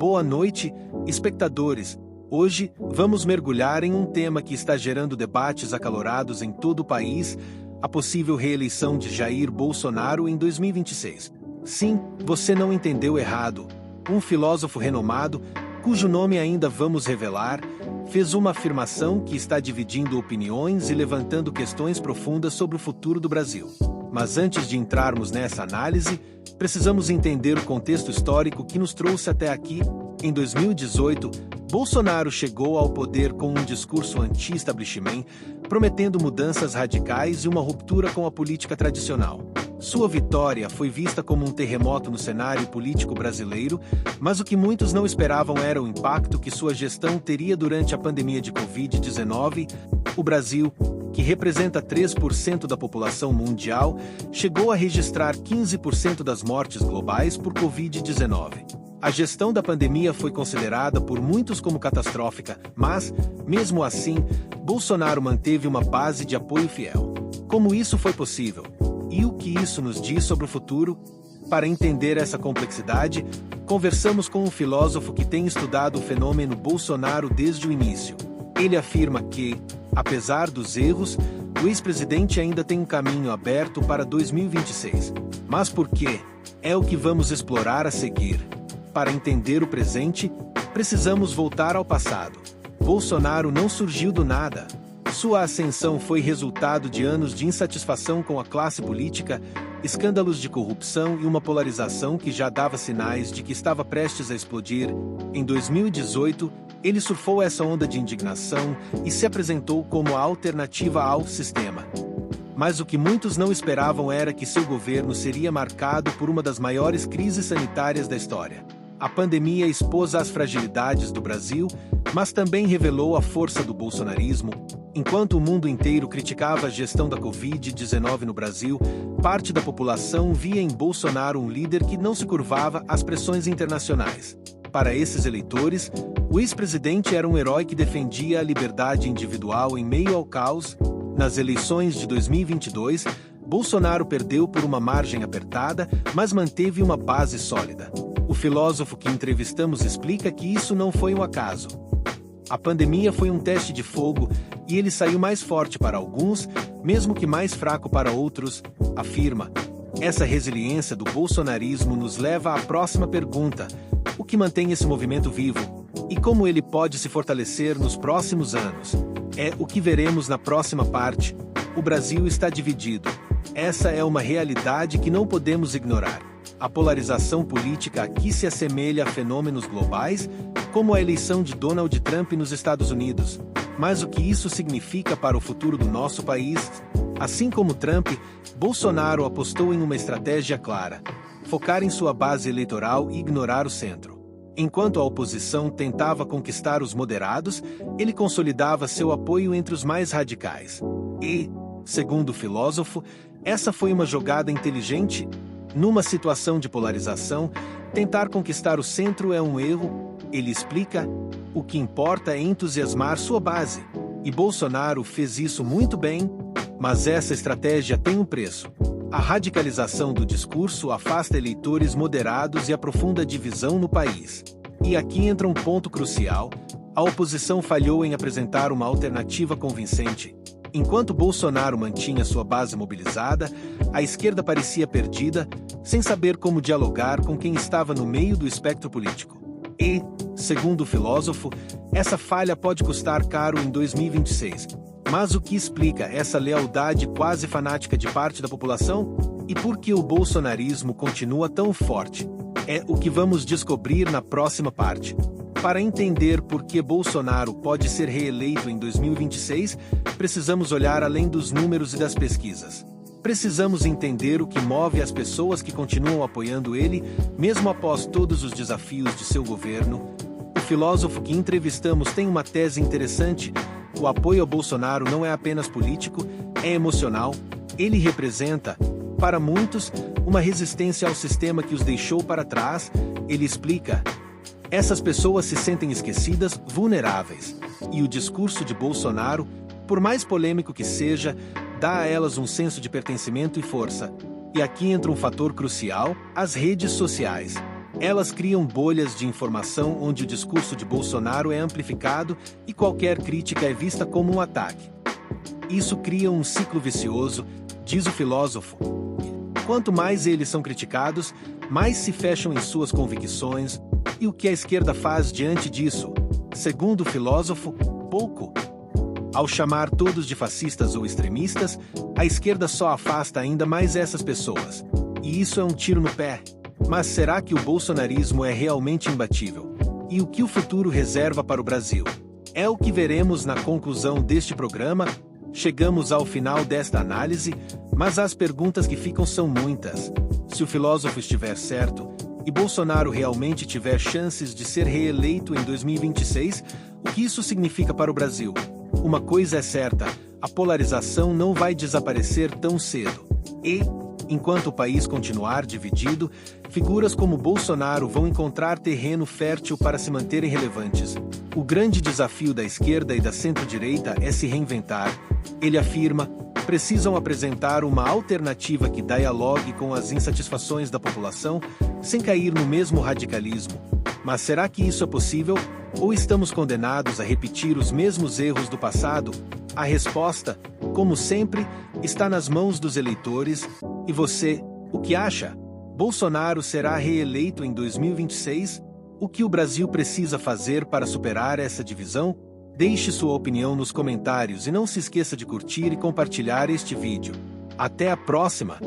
Boa noite, espectadores. Hoje, vamos mergulhar em um tema que está gerando debates acalorados em todo o país: a possível reeleição de Jair Bolsonaro em 2026. Sim, você não entendeu errado. Um filósofo renomado, cujo nome ainda vamos revelar, fez uma afirmação que está dividindo opiniões e levantando questões profundas sobre o futuro do Brasil. Mas antes de entrarmos nessa análise, precisamos entender o contexto histórico que nos trouxe até aqui. Em 2018, Bolsonaro chegou ao poder com um discurso anti-establishment, prometendo mudanças radicais e uma ruptura com a política tradicional. Sua vitória foi vista como um terremoto no cenário político brasileiro, mas o que muitos não esperavam era o impacto que sua gestão teria durante a pandemia de Covid-19. O Brasil, que representa 3% da população mundial, chegou a registrar 15% das mortes globais por Covid-19. A gestão da pandemia foi considerada por muitos como catastrófica, mas, mesmo assim, Bolsonaro manteve uma base de apoio fiel. Como isso foi possível? E o que isso nos diz sobre o futuro? Para entender essa complexidade, conversamos com um filósofo que tem estudado o fenômeno Bolsonaro desde o início. Ele afirma que, apesar dos erros, o ex-presidente ainda tem um caminho aberto para 2026. Mas por quê? É o que vamos explorar a seguir. Para entender o presente, precisamos voltar ao passado. Bolsonaro não surgiu do nada. Sua ascensão foi resultado de anos de insatisfação com a classe política, escândalos de corrupção e uma polarização que já dava sinais de que estava prestes a explodir. Em 2018, ele surfou essa onda de indignação e se apresentou como a alternativa ao sistema. Mas o que muitos não esperavam era que seu governo seria marcado por uma das maiores crises sanitárias da história. A pandemia expôs as fragilidades do Brasil, mas também revelou a força do bolsonarismo. Enquanto o mundo inteiro criticava a gestão da Covid-19 no Brasil, parte da população via em Bolsonaro um líder que não se curvava às pressões internacionais. Para esses eleitores, o ex-presidente era um herói que defendia a liberdade individual em meio ao caos. Nas eleições de 2022, Bolsonaro perdeu por uma margem apertada, mas manteve uma base sólida. O filósofo que entrevistamos explica que isso não foi um acaso. A pandemia foi um teste de fogo e ele saiu mais forte para alguns, mesmo que mais fraco para outros, afirma. Essa resiliência do bolsonarismo nos leva à próxima pergunta: o que mantém esse movimento vivo? E como ele pode se fortalecer nos próximos anos? É o que veremos na próxima parte. O Brasil está dividido. Essa é uma realidade que não podemos ignorar. A polarização política aqui se assemelha a fenômenos globais, como a eleição de Donald Trump nos Estados Unidos. Mas o que isso significa para o futuro do nosso país? Assim como Trump, Bolsonaro apostou em uma estratégia clara: focar em sua base eleitoral e ignorar o centro. Enquanto a oposição tentava conquistar os moderados, ele consolidava seu apoio entre os mais radicais. E, segundo o filósofo, essa foi uma jogada inteligente. Numa situação de polarização, tentar conquistar o centro é um erro. Ele explica: o que importa é entusiasmar sua base. E Bolsonaro fez isso muito bem, mas essa estratégia tem um preço. A radicalização do discurso afasta eleitores moderados e aprofunda a divisão no país. E aqui entra um ponto crucial: a oposição falhou em apresentar uma alternativa convincente. Enquanto Bolsonaro mantinha sua base mobilizada, a esquerda parecia perdida, sem saber como dialogar com quem estava no meio do espectro político. E, segundo o filósofo, essa falha pode custar caro em 2026. Mas o que explica essa lealdade quase fanática de parte da população? E por que o bolsonarismo continua tão forte? É o que vamos descobrir na próxima parte. Para entender por que Bolsonaro pode ser reeleito em 2026, precisamos olhar além dos números e das pesquisas. Precisamos entender o que move as pessoas que continuam apoiando ele, mesmo após todos os desafios de seu governo. O filósofo que entrevistamos tem uma tese interessante: o apoio a Bolsonaro não é apenas político, é emocional. Ele representa, para muitos, uma resistência ao sistema que os deixou para trás. Ele explica: essas pessoas se sentem esquecidas, vulneráveis. E o discurso de Bolsonaro, por mais polêmico que seja, dá a elas um senso de pertencimento e força. E aqui entra um fator crucial: as redes sociais. Elas criam bolhas de informação onde o discurso de Bolsonaro é amplificado e qualquer crítica é vista como um ataque. Isso cria um ciclo vicioso, diz o filósofo. Quanto mais eles são criticados, mais se fecham em suas convicções. E o que a esquerda faz diante disso? Segundo o filósofo, pouco. Ao chamar todos de fascistas ou extremistas, a esquerda só afasta ainda mais essas pessoas. E isso é um tiro no pé. Mas será que o bolsonarismo é realmente imbatível? E o que o futuro reserva para o Brasil? É o que veremos na conclusão deste programa. Chegamos ao final desta análise, mas as perguntas que ficam são muitas. Se o filósofo estiver certo, e Bolsonaro realmente tiver chances de ser reeleito em 2026, o que isso significa para o Brasil? Uma coisa é certa, a polarização não vai desaparecer tão cedo. E, enquanto o país continuar dividido, figuras como Bolsonaro vão encontrar terreno fértil para se manterem relevantes. O grande desafio da esquerda e da centro-direita é se reinventar. Ele afirma: precisam apresentar uma alternativa que dialogue com as insatisfações da população, sem cair no mesmo radicalismo. Mas será que isso é possível? Ou estamos condenados a repetir os mesmos erros do passado? A resposta, como sempre, está nas mãos dos eleitores. E você, o que acha? Bolsonaro será reeleito em 2026? O que o Brasil precisa fazer para superar essa divisão? Deixe sua opinião nos comentários e não se esqueça de curtir e compartilhar este vídeo. Até a próxima!